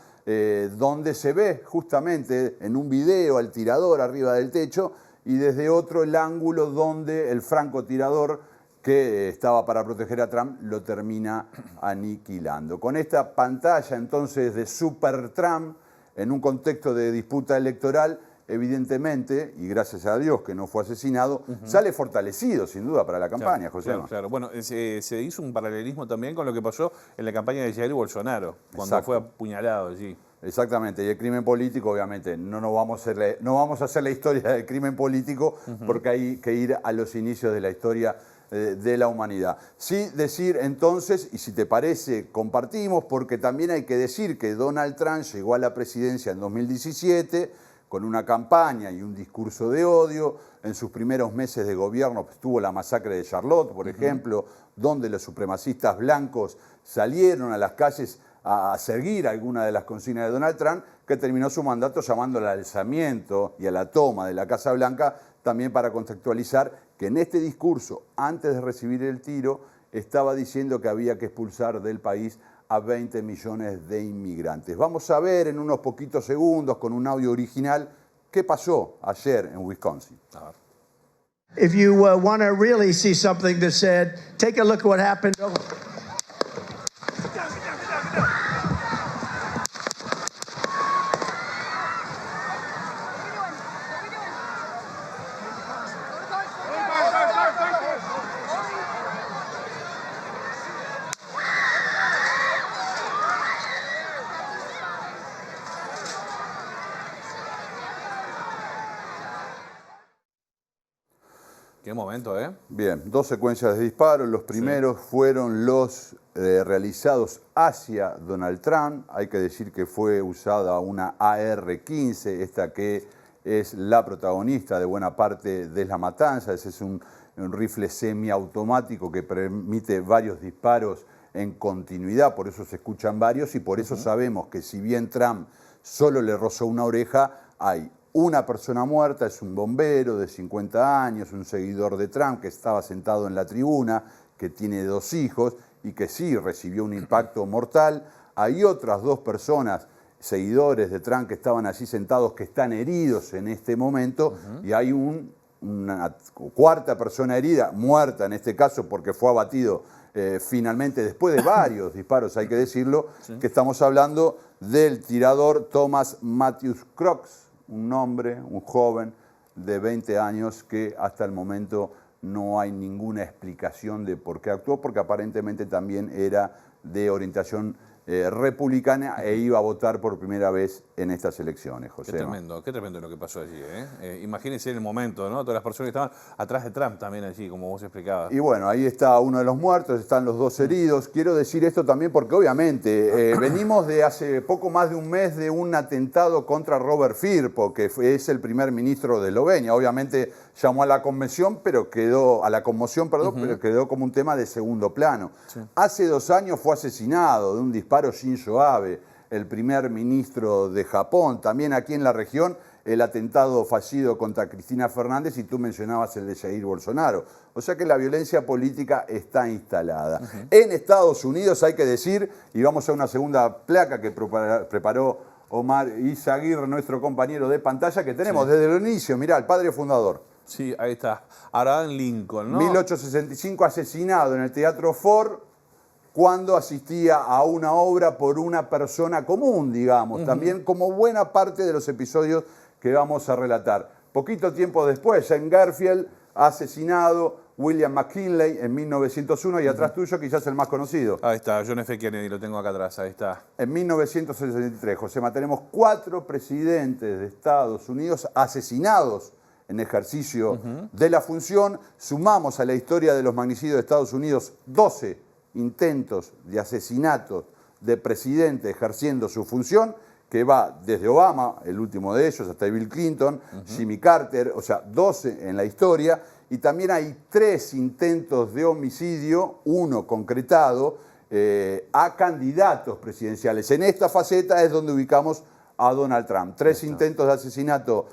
donde se ve justamente en un video al tirador arriba del techo y desde otro el ángulo donde el francotirador que estaba para proteger a Trump lo termina aniquilando. Con esta pantalla entonces de Super Trump en un contexto de disputa electoral, evidentemente, y gracias a Dios que no fue asesinado, sale fortalecido sin duda para la campaña, José. Claro. Bueno, se hizo un paralelismo también con lo que pasó en la campaña de Jair Bolsonaro, cuando fue apuñalado allí. Exactamente, y el crimen político, obviamente, no vamos a hacer la historia del crimen político porque hay que ir a los inicios de la historia de la humanidad. Sí decir entonces, y si te parece, compartimos, porque también hay que decir que Donald Trump llegó a la presidencia en 2017 con una campaña y un discurso de odio. En sus primeros meses de gobierno tuvo la masacre de Charlotte, por ejemplo, donde los supremacistas blancos salieron a las calles a seguir alguna de las consignas de Donald Trump, que terminó su mandato llamando al alzamiento y a la toma de la Casa Blanca, también para contextualizar que en este discurso, antes de recibir el tiro, estaba diciendo que había que expulsar del país a 20 millones de inmigrantes. Vamos a ver en unos poquitos segundos, con un audio original, qué pasó ayer en Wisconsin. A ver. If you want to really see something that said, take a look at what happened. Qué momento, ¿eh? Bien, 2 secuencias de disparos. Los primeros fueron los realizados hacia Donald Trump. Hay que decir que fue usada una AR-15, esta que es la protagonista de buena parte de la matanza. Ese es un rifle semiautomático que permite varios disparos en continuidad, por eso se escuchan varios y por eso sabemos que si bien Trump solo le rozó una oreja, hay una persona muerta, es un bombero de 50 años, un seguidor de Trump que estaba sentado en la tribuna, que tiene 2 hijos y que sí recibió un impacto mortal. Hay otras 2 personas, seguidores de Trump, que estaban allí sentados, que están heridos en este momento y hay una 4ª persona herida, muerta en este caso porque fue abatido finalmente después de varios disparos, hay que decirlo, que estamos hablando del tirador Thomas Matthews Crooks, un hombre, un joven de 20 años que hasta el momento no hay ninguna explicación de por qué actuó, porque aparentemente también era de orientación republicana e iba a votar por primera vez en estas elecciones, José. Qué tremendo lo que pasó allí, ¿eh? Imagínense el momento, ¿no? Todas las personas que estaban atrás de Trump también allí, como vos explicabas. Y bueno, ahí está uno de los muertos, están los 2 heridos. Quiero decir esto también porque obviamente venimos de hace poco más de un mes de un atentado contra Robert Firpo, que es el primer ministro de Eslovenia. Obviamente llamó a la conmoción, pero quedó pero quedó como un tema de segundo plano. Sí. Hace 2 años fue asesinado de un disparo Shinzo Abe, el primer ministro de Japón. También aquí en la región el atentado fallido contra Cristina Fernández y tú mencionabas el de Jair Bolsonaro. O sea que la violencia política está instalada. En Estados Unidos hay que decir, y vamos a una segunda placa que preparó Omar Izaguirre, nuestro compañero de pantalla, que tenemos desde el inicio. Mirá, el padre fundador. Sí, ahí está. Abraham Lincoln, ¿no? 1865, asesinado en el Teatro Ford, cuando asistía a una obra por una persona común, digamos, también como buena parte de los episodios que vamos a relatar. Poquito tiempo después, Jane Garfield, asesinado, William McKinley en 1901 y atrás tuyo quizás el más conocido. Ahí está, John F. Kennedy, lo tengo acá atrás, ahí está. En 1963, Josema, tenemos 4 presidentes de Estados Unidos asesinados en ejercicio de la función. Sumamos a la historia de los magnicidios de Estados Unidos 12 intentos de asesinato de presidente ejerciendo su función, que va desde Obama, el último de ellos, hasta Bill Clinton, Jimmy Carter, o sea, 12 en la historia, y también hay 3 intentos de homicidio, 1 concretado, a candidatos presidenciales. En esta faceta es donde ubicamos a Donald Trump. 3 intentos de asesinato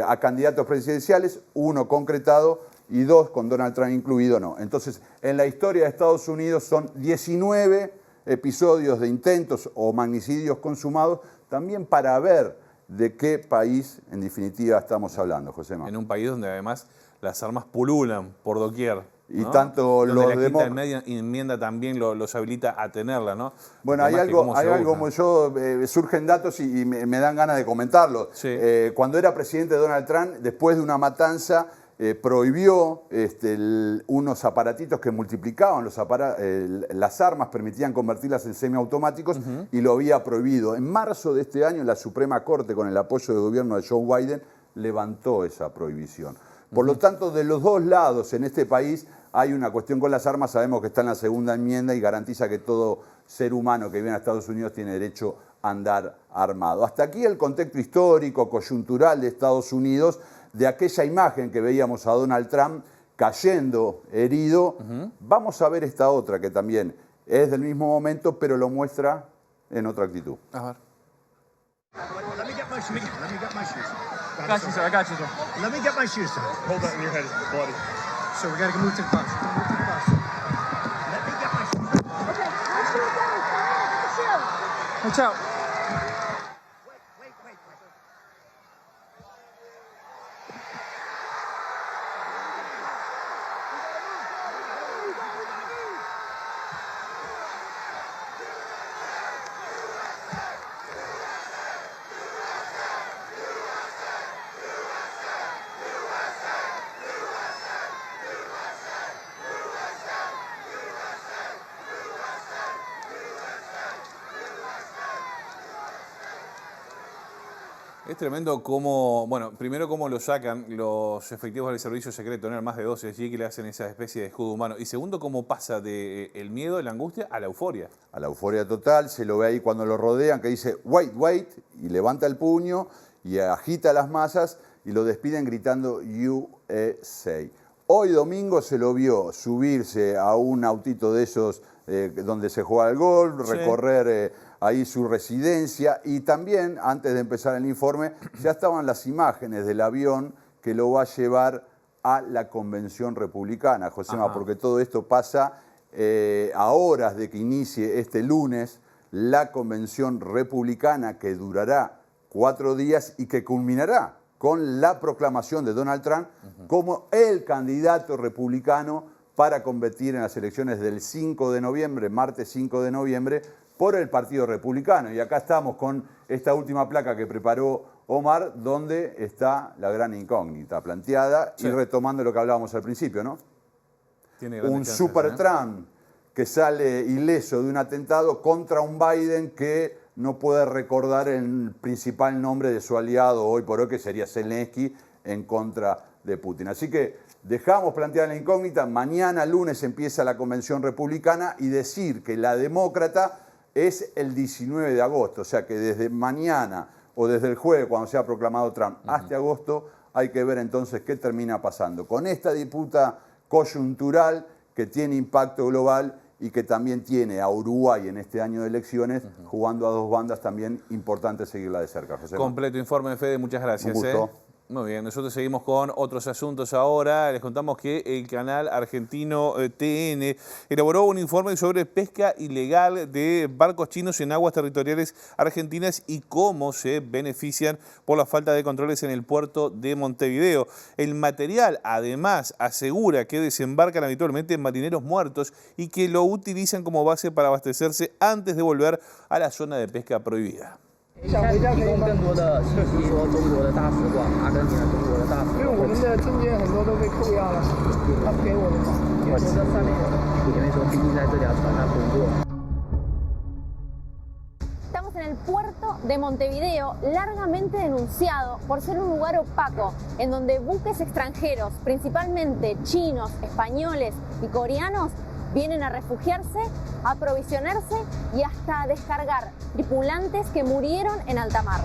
a candidatos presidenciales, 1 concretado y 2 con Donald Trump incluido no. Entonces, en la historia de Estados Unidos son 19 episodios de intentos o magnicidios consumados, también para ver de qué país, en definitiva, estamos hablando, Josema. En un país donde además las armas pululan por doquier. Y ¿no? tanto donde los la quinta enmienda también los habilita a tenerla, ¿no? Bueno, hay algo como yo, surgen datos y me dan ganas de comentarlo. Sí. Cuando era presidente Donald Trump, después de una matanza, prohibió unos aparatitos que multiplicaban las armas, permitían convertirlas en semiautomáticos y lo había prohibido. En marzo de este año, la Suprema Corte, con el apoyo del gobierno de Joe Biden, levantó esa prohibición. Por lo tanto, de los dos lados en este país hay una cuestión con las armas. Sabemos que está en la segunda enmienda y garantiza que todo ser humano que vive en Estados Unidos tiene derecho a andar armado. Hasta aquí el contexto histórico, coyuntural de Estados Unidos, de aquella imagen que veíamos a Donald Trump cayendo herido. Vamos a ver esta otra que también es del mismo momento, pero lo muestra en otra actitud. A ver. Let me get my shoes. Let me get my shoes. I got you, sir. I got you, sir. Let me get my shoes, sir. Hold that in your head, bloody. So we gotta move to the bus. Move to the bus. Let me get my shoes. Okay, let's shoot down. Watch out. Wait. Es tremendo cómo, bueno, primero cómo lo sacan los efectivos del servicio secreto, tener más de 12 allí que le hacen esa especie de escudo humano. Y segundo, cómo pasa del miedo, de la angustia, a la euforia. A la euforia total, se lo ve ahí cuando lo rodean, que dice, wait, y levanta el puño y agita las masas y lo despiden gritando USA. Hoy domingo se lo vio subirse a un autito de esos donde se juega el golf, recorrer ahí su residencia, y también, antes de empezar el informe, ya estaban las imágenes del avión que lo va a llevar a la Convención Republicana, Josema, porque todo esto pasa a horas de que inicie este lunes la Convención Republicana, que durará 4 días y que culminará con la proclamación de Donald Trump como el candidato republicano para competir en las elecciones del 5 de noviembre, martes 5 de noviembre, por el Partido Republicano. Y acá estamos con esta última placa que preparó Omar, donde está la gran incógnita planteada, y retomando lo que hablábamos al principio, ¿no? Un super Trump que sale ileso de un atentado contra un Biden que no puede recordar el principal nombre de su aliado hoy por hoy, que sería Zelensky, en contra de Putin. Así que dejamos planteada la incógnita. Mañana, lunes, empieza la Convención Republicana, y decir que la demócrata es el 19 de agosto. O sea que desde mañana o desde el jueves, cuando se ha proclamado Trump, hasta agosto, hay que ver entonces qué termina pasando con esta disputa coyuntural que tiene impacto global y que también tiene a Uruguay en este año de elecciones jugando a dos bandas también importantes seguirla de cerca. José. Completo informe, Fede, muchas gracias. Un gusto. Muy bien, nosotros seguimos con otros asuntos ahora. Les contamos que el canal argentino TN elaboró un informe sobre pesca ilegal de barcos chinos en aguas territoriales argentinas y cómo se benefician por la falta de controles en el puerto de Montevideo. El material, además, asegura que desembarcan habitualmente marineros muertos y que lo utilizan como base para abastecerse antes de volver a la zona de pesca prohibida. 想提供更多的信息，说中国的大使馆、阿根廷的中国的大使馆，因为我们的证件很多都被扣押了，他不给我们嘛。我这上面有，因为说毕竟在这条船上工作。Estamos en el puerto de Montevideo, largamente denunciado por ser un lugar opaco, en donde buques extranjeros, principalmente chinos, españoles y coreanos, vienen a refugiarse, a aprovisionarse y hasta a descargar tripulantes que murieron en alta mar.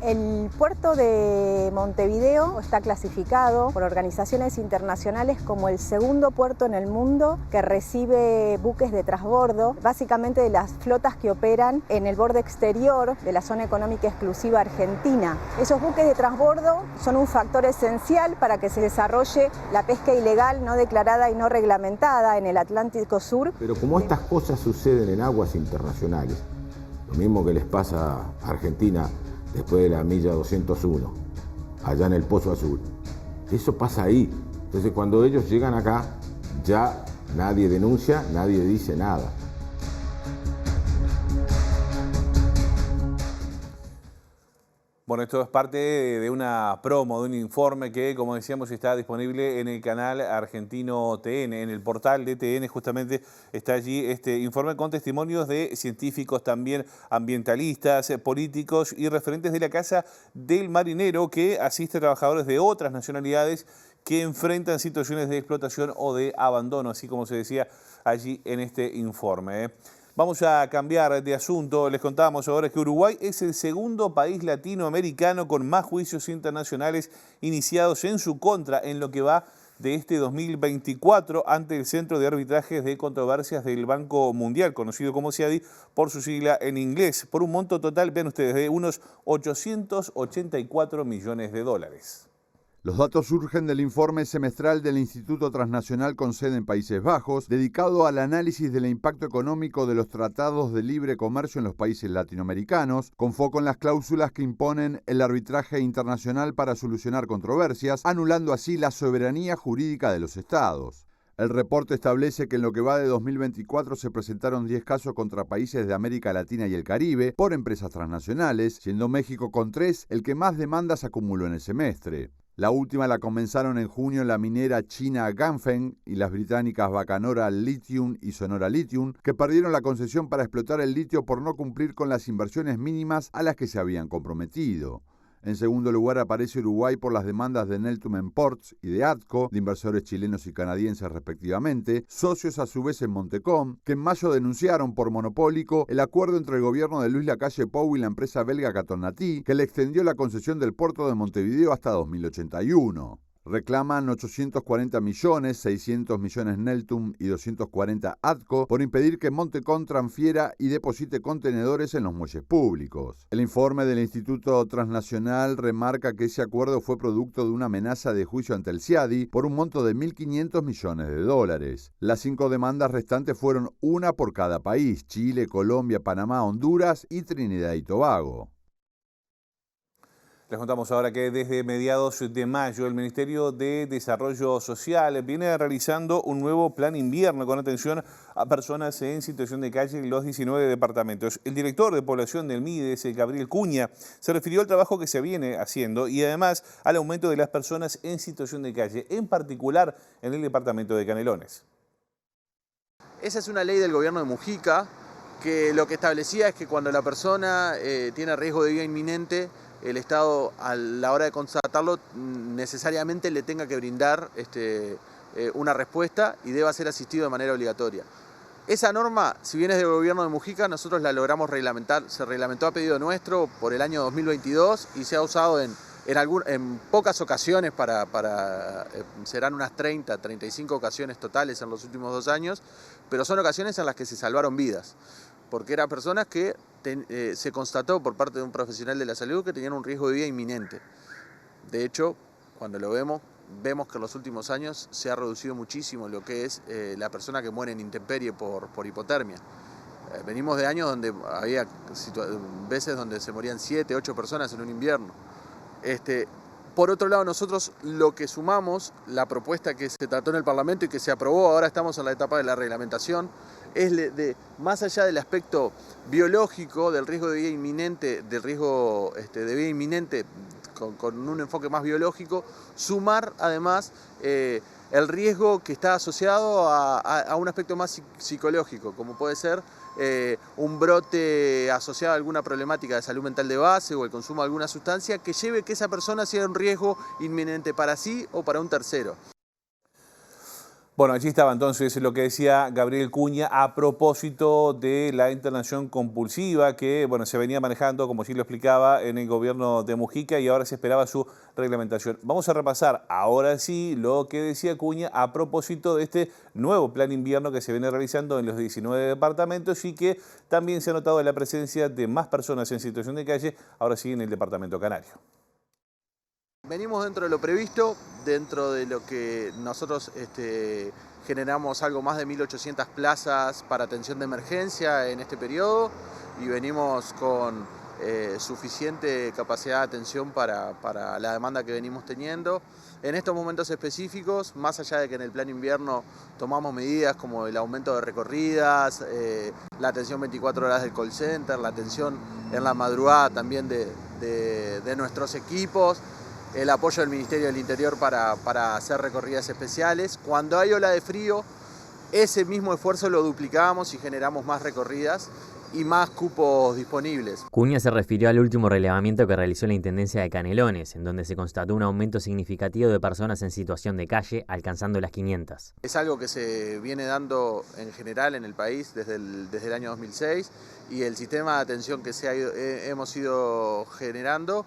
El puerto de Montevideo está clasificado por organizaciones internacionales como el segundo puerto en el mundo que recibe buques de transbordo, básicamente de las flotas que operan en el borde exterior de la zona económica exclusiva argentina. Esos buques de transbordo son un factor esencial para que se desarrolle la pesca ilegal, no declarada y no reglamentada en el Atlántico Sur. Pero como estas cosas suceden en aguas internacionales, lo mismo que les pasa a Argentina después de la milla 201, allá en el Pozo Azul. Eso pasa ahí. Entonces cuando ellos llegan acá, ya nadie denuncia, nadie dice nada. Bueno, esto es parte de una promo, de un informe que, como decíamos, está disponible en el canal argentino TN, en el portal de TN justamente está allí este informe con testimonios de científicos, también ambientalistas, políticos y referentes de la Casa del Marinero que asiste a trabajadores de otras nacionalidades que enfrentan situaciones de explotación o de abandono, así como se decía allí en este informe. Vamos a cambiar de asunto. Les contábamos ahora que Uruguay es el segundo país latinoamericano con más juicios internacionales iniciados en su contra en lo que va de este 2024 ante el Centro de Arbitrajes de Controversias del Banco Mundial, conocido como CIADI por su sigla en inglés, por un monto total, vean ustedes, de unos 884 millones de dólares. Los datos surgen del informe semestral del Instituto Transnacional con sede en Países Bajos, dedicado al análisis del impacto económico de los tratados de libre comercio en los países latinoamericanos, con foco en las cláusulas que imponen el arbitraje internacional para solucionar controversias, anulando así la soberanía jurídica de los estados. El reporte establece que en lo que va de 2024 se presentaron 10 casos contra países de América Latina y el Caribe por empresas transnacionales, siendo México con 3 el que más demandas acumuló en el semestre. La última la comenzaron en junio la minera china Ganfeng y las británicas Bacanora Lithium y Sonora Lithium, que perdieron la concesión para explotar el litio por no cumplir con las inversiones mínimas a las que se habían comprometido. En segundo lugar aparece Uruguay por las demandas de Neltum Imports y de ADCO, de inversores chilenos y canadienses respectivamente, socios a su vez en Montecom, que en mayo denunciaron por monopólico el acuerdo entre el gobierno de Luis Lacalle Pou y la empresa belga Catonati, que le extendió la concesión del puerto de Montevideo hasta 2081. Reclaman 840 millones, 600 millones Neltum y 240 ADCO por impedir que Montecom transfiera y deposite contenedores en los muelles públicos. El informe del Instituto Transnacional remarca que ese acuerdo fue producto de una amenaza de juicio ante el CIADI por un monto de 1.500 millones de dólares. Las 5 demandas restantes fueron una por cada país: Chile, Colombia, Panamá, Honduras y Trinidad y Tobago. Les contamos ahora que desde mediados de mayo el Ministerio de Desarrollo Social viene realizando un nuevo plan invierno con atención a personas en situación de calle en los 19 departamentos. El director de población del MIDES, Gabriel Cuña, se refirió al trabajo que se viene haciendo y además al aumento de las personas en situación de calle, en particular en el departamento de Canelones. Esa es una ley del gobierno de Mujica que lo que establecía es que cuando la persona tiene riesgo de vida inminente, el Estado a la hora de constatarlo necesariamente le tenga que brindar una respuesta y deba ser asistido de manera obligatoria. Esa norma, si bien es del gobierno de Mujica, nosotros la logramos reglamentar, se reglamentó a pedido nuestro por el año 2022 y se ha usado en pocas ocasiones serán unas 30, 35 ocasiones totales en los últimos 2 años, pero son ocasiones en las que se salvaron vidas, porque eran personas que se constató por parte de un profesional de la salud que tenían un riesgo de vida inminente. De hecho, cuando lo vemos que en los últimos años se ha reducido muchísimo lo que es la persona que muere en intemperie por hipotermia. Venimos de años donde había veces donde se morían 7, 8 personas en un invierno. Por otro lado, nosotros lo que sumamos, la propuesta que se trató en el Parlamento y que se aprobó, ahora estamos en la etapa de la reglamentación, es más allá del aspecto biológico, del riesgo de vida inminente, de vida inminente con un enfoque más biológico, sumar además el riesgo que está asociado a un aspecto más psicológico, como puede ser un brote asociado a alguna problemática de salud mental de base o el consumo de alguna sustancia que lleve que esa persona sea un riesgo inminente para sí o para un tercero. Bueno, allí estaba entonces lo que decía Gabriel Cuña a propósito de la internación compulsiva que se venía manejando, como sí lo explicaba, en el gobierno de Mujica y ahora se esperaba su reglamentación. Vamos a repasar ahora sí lo que decía Cuña a propósito de este nuevo plan invierno que se viene realizando en los 19 departamentos y que también se ha notado la presencia de más personas en situación de calle, ahora sí en el departamento canario. Venimos dentro de lo previsto, dentro de lo que nosotros generamos algo más de 1.800 plazas para atención de emergencia en este periodo y venimos con suficiente capacidad de atención para la demanda que venimos teniendo. En estos momentos específicos, más allá de que en el plan invierno tomamos medidas como el aumento de recorridas, la atención 24 horas del call center, la atención en la madrugada también de nuestros equipos, el apoyo del Ministerio del Interior para hacer recorridas especiales. Cuando hay ola de frío, ese mismo esfuerzo lo duplicamos y generamos más recorridas y más cupos disponibles. Cuña se refirió al último relevamiento que realizó la Intendencia de Canelones, en donde se constató un aumento significativo de personas en situación de calle, alcanzando las 500. Es algo que se viene dando en general en el país desde el año 2006 y el sistema de atención que hemos ido generando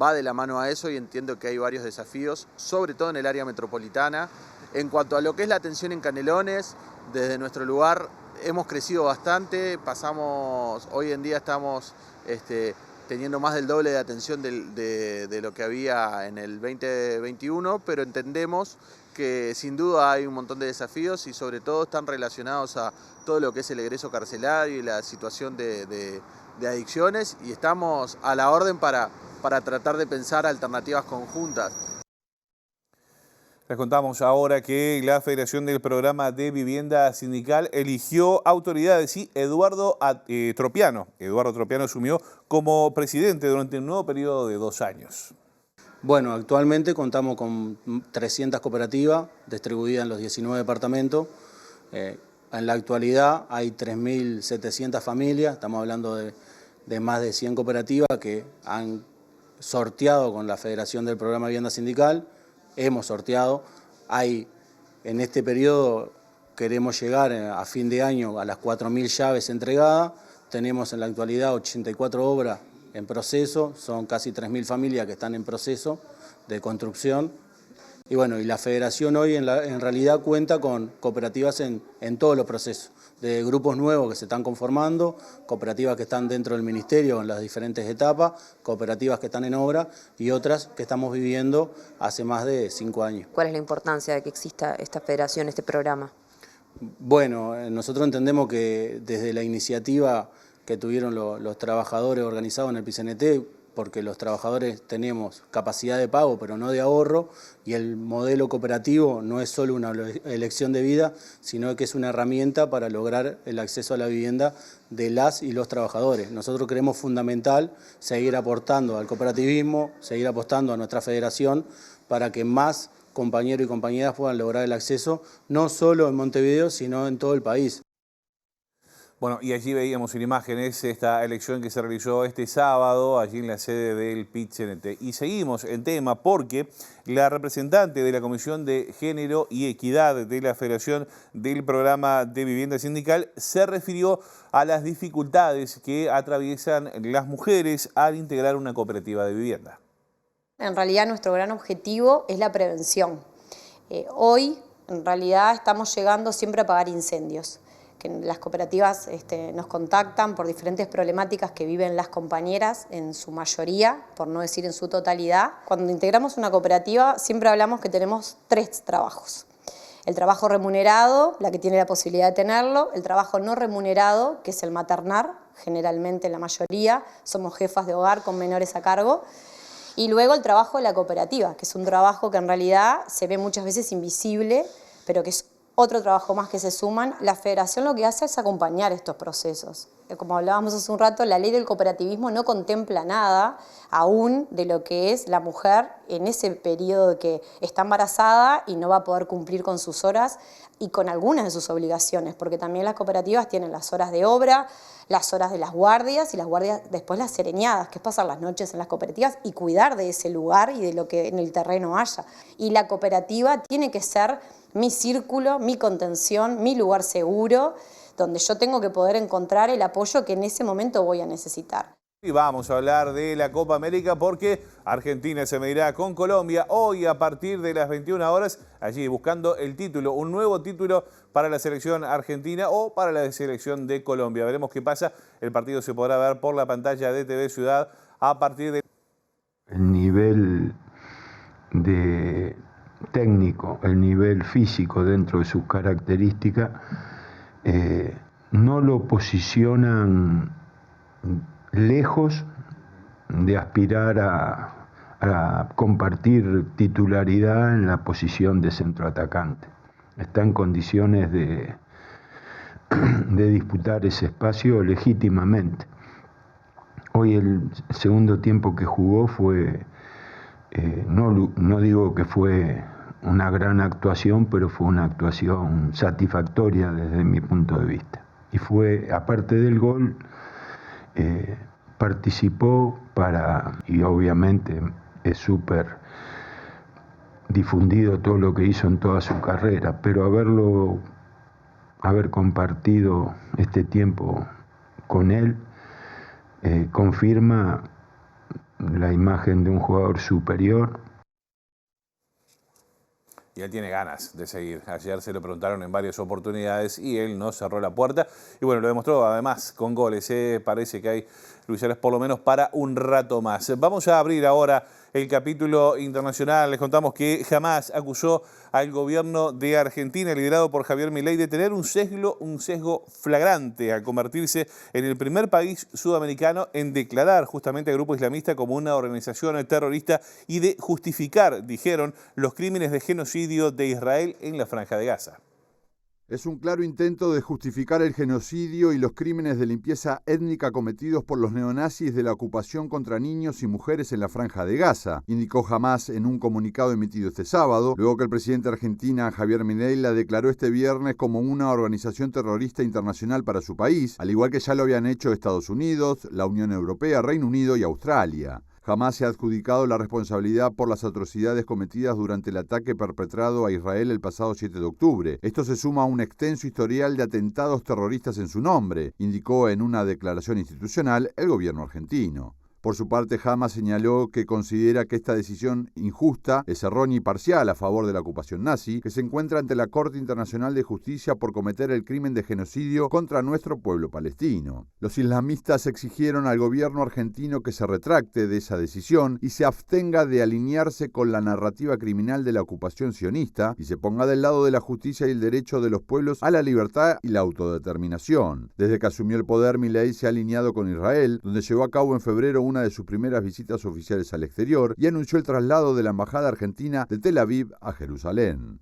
va de la mano a eso y entiendo que hay varios desafíos, sobre todo en el área metropolitana. En cuanto a lo que es la atención en Canelones, desde nuestro lugar hemos crecido bastante, hoy en día estamos teniendo más del doble de atención de lo que había en el 2021, pero entendemos que sin duda hay un montón de desafíos y sobre todo están relacionados a todo lo que es el egreso carcelario y la situación de adicciones y estamos a la orden para tratar de pensar alternativas conjuntas. Les contamos ahora que la Federación del Programa de Vivienda Sindical eligió autoridades y Eduardo Tropiano asumió como presidente durante un nuevo periodo de 2 años. Bueno, actualmente contamos con 300 cooperativas distribuidas en los 19 departamentos. En la actualidad hay 3.700 familias, estamos hablando de más de 100 cooperativas que han sorteado con la Federación del Programa de Vivienda Sindical, hemos sorteado, en este periodo queremos llegar a fin de año a las 4.000 llaves entregadas, tenemos en la actualidad 84 obras en proceso, son casi 3.000 familias que están en proceso de construcción y bueno, y la Federación hoy en realidad cuenta con cooperativas en todos los procesos, de grupos nuevos que se están conformando, cooperativas que están dentro del Ministerio en las diferentes etapas, cooperativas que están en obra y otras que estamos viviendo hace más de 5 años. ¿Cuál es la importancia de que exista esta federación, este programa? Bueno, nosotros entendemos que desde la iniciativa que tuvieron los trabajadores organizados en el PICNT, porque los trabajadores tenemos capacidad de pago pero no de ahorro y el modelo cooperativo no es solo una elección de vida, sino que es una herramienta para lograr el acceso a la vivienda de las y los trabajadores. Nosotros creemos fundamental seguir aportando al cooperativismo, seguir apostando a nuestra federación para que más compañeros y compañeras puedan lograr el acceso no solo en Montevideo, sino en todo el país. Bueno, y allí veíamos en imágenes esta elección que se realizó este sábado, allí en la sede del PIT-CNT. Y seguimos en tema porque la representante de la Comisión de Género y Equidad de la Federación del Programa de Vivienda Sindical se refirió a las dificultades que atraviesan las mujeres al integrar una cooperativa de vivienda. En realidad nuestro gran objetivo es la prevención. Hoy, en realidad, estamos llegando siempre a apagar incendios. Que las cooperativas nos contactan por diferentes problemáticas que viven las compañeras en su mayoría, por no decir en su totalidad. Cuando integramos una cooperativa siempre hablamos que tenemos 3 trabajos. El trabajo remunerado, la que tiene la posibilidad de tenerlo, el trabajo no remunerado, que es el maternar, generalmente la mayoría, somos jefas de hogar con menores a cargo, y luego el trabajo de la cooperativa, que es un trabajo que en realidad se ve muchas veces invisible, pero que es otro trabajo más que se suman. La federación lo que hace es acompañar estos procesos. Como hablábamos hace un rato, la ley del cooperativismo no contempla nada aún de lo que es la mujer en ese periodo que está embarazada y no va a poder cumplir con sus horas y con algunas de sus obligaciones, porque también las cooperativas tienen las horas de obra, las horas de las guardias y las guardias después las sereñadas, que es pasar las noches en las cooperativas y cuidar de ese lugar y de lo que en el terreno haya. Y la cooperativa tiene que ser mi círculo, mi contención, mi lugar seguro, donde yo tengo que poder encontrar el apoyo que en ese momento voy a necesitar. Y vamos a hablar de la Copa América porque Argentina se medirá con Colombia hoy a partir de las 21 horas, allí buscando el título, un nuevo título para la selección argentina o para la selección de Colombia. Veremos qué pasa. El partido se podrá ver por la pantalla de TV Ciudad a partir de... El nivel de técnico, el nivel físico dentro de sus características no lo posicionan lejos de aspirar a compartir titularidad en la posición de centroatacante. Está en condiciones de disputar ese espacio legítimamente. Hoy el segundo tiempo que jugó fue, no digo que fue una gran actuación, pero fue una actuación satisfactoria desde mi punto de vista. Y fue, aparte del gol, participó y obviamente es súper difundido todo lo que hizo en toda su carrera, pero haber compartido este tiempo con él confirma la imagen de un jugador superior. Y él tiene ganas de seguir. Ayer se lo preguntaron en varias oportunidades y él no cerró la puerta. Y bueno, lo demostró además con goles. Parece que hay Luis Suárez por lo menos para un rato más. Vamos a abrir ahora el capítulo internacional. Les contamos que Hamas acusó al gobierno de Argentina, liderado por Javier Milei, de tener un sesgo flagrante al convertirse en el primer país sudamericano en declarar justamente al grupo islamista como una organización terrorista y de justificar, dijeron, los crímenes de genocidio de Israel en la Franja de Gaza. Es un claro intento de justificar el genocidio y los crímenes de limpieza étnica cometidos por los neonazis de la ocupación contra niños y mujeres en la Franja de Gaza, indicó Hamas en un comunicado emitido este sábado, luego que el presidente argentino Javier Milei la declaró este viernes como una organización terrorista internacional para su país, al igual que ya lo habían hecho Estados Unidos, la Unión Europea, Reino Unido y Australia. Jamás se ha adjudicado la responsabilidad por las atrocidades cometidas durante el ataque perpetrado a Israel el pasado 7 de octubre. Esto se suma a un extenso historial de atentados terroristas en su nombre, indicó en una declaración institucional el gobierno argentino. Por su parte, Hamas señaló que considera que esta decisión injusta es errónea y parcial a favor de la ocupación nazi, que se encuentra ante la Corte Internacional de Justicia por cometer el crimen de genocidio contra nuestro pueblo palestino. Los islamistas exigieron al gobierno argentino que se retracte de esa decisión y se abstenga de alinearse con la narrativa criminal de la ocupación sionista y se ponga del lado de la justicia y el derecho de los pueblos a la libertad y la autodeterminación. Desde que asumió el poder, Milei se ha alineado con Israel, donde llevó a cabo en febrero una de sus primeras visitas oficiales al exterior y anunció el traslado de la embajada argentina de Tel Aviv a Jerusalén.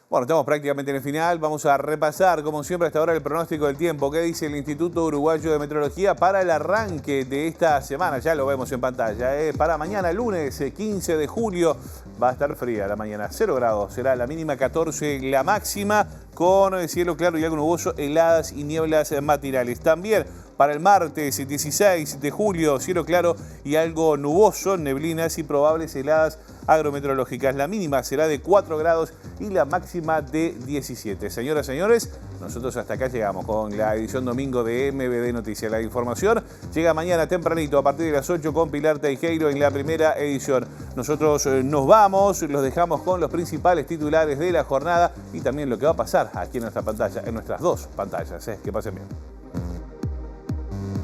Bueno, estamos prácticamente en el final. Vamos a repasar, como siempre, hasta ahora el pronóstico del tiempo. ¿Qué dice el Instituto Uruguayo de Meteorología para el arranque de esta semana? Ya lo vemos en pantalla. Para mañana, lunes 15 de julio, va a estar fría la mañana. 0 grados será la mínima, 14 la máxima, con cielo claro y algo nuboso, heladas y nieblas matinales. También para el martes 16 de julio, cielo claro y algo nuboso, neblinas y probables heladas agrometeorológicas. La mínima será de 4 grados y la máxima de 17. Señoras y señores, nosotros hasta acá llegamos con la edición domingo de MBD Noticias. La información llega mañana tempranito a partir de las 8 con Pilar Teijeiro en la primera edición. Nosotros nos vamos, los dejamos con los principales titulares de la jornada y también lo que va a pasar aquí en nuestra pantalla, en nuestras dos pantallas. Que pasen bien.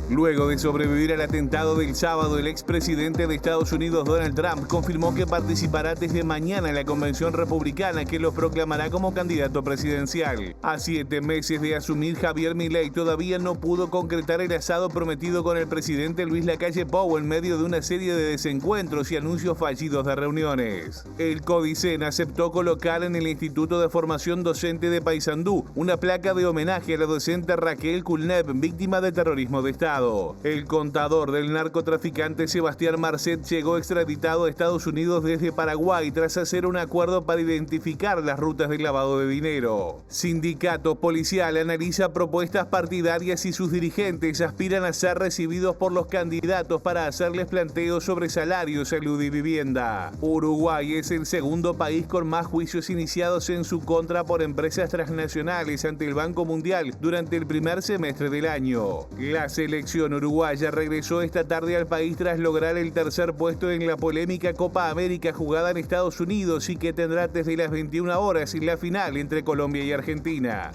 Luego de sobrevivir al atentado del sábado, el expresidente de Estados Unidos, Donald Trump, confirmó que participará desde mañana en la convención republicana que lo proclamará como candidato presidencial. A 7 meses de asumir, Javier Milei todavía no pudo concretar el asado prometido con el presidente Luis Lacalle Pou en medio de una serie de desencuentros y anuncios fallidos de reuniones. El Codicen aceptó colocar en el Instituto de Formación Docente de Paysandú una placa de homenaje a la docente Raquel Kulnev, víctima de terrorismo de Estado. El contador del narcotraficante Sebastián Marcet llegó extraditado a Estados Unidos desde Paraguay tras hacer un acuerdo para identificar las rutas de lavado de dinero. Sindicato policial analiza propuestas partidarias y sus dirigentes aspiran a ser recibidos por los candidatos para hacerles planteos sobre salario, salud y vivienda. Uruguay es el segundo país con más juicios iniciados en su contra por empresas transnacionales ante el Banco Mundial durante el primer semestre del año. La selección uruguaya regresó esta tarde al país tras lograr el tercer puesto en la polémica Copa América jugada en Estados Unidos y que tendrá desde las 21 horas en la final entre Colombia y Argentina.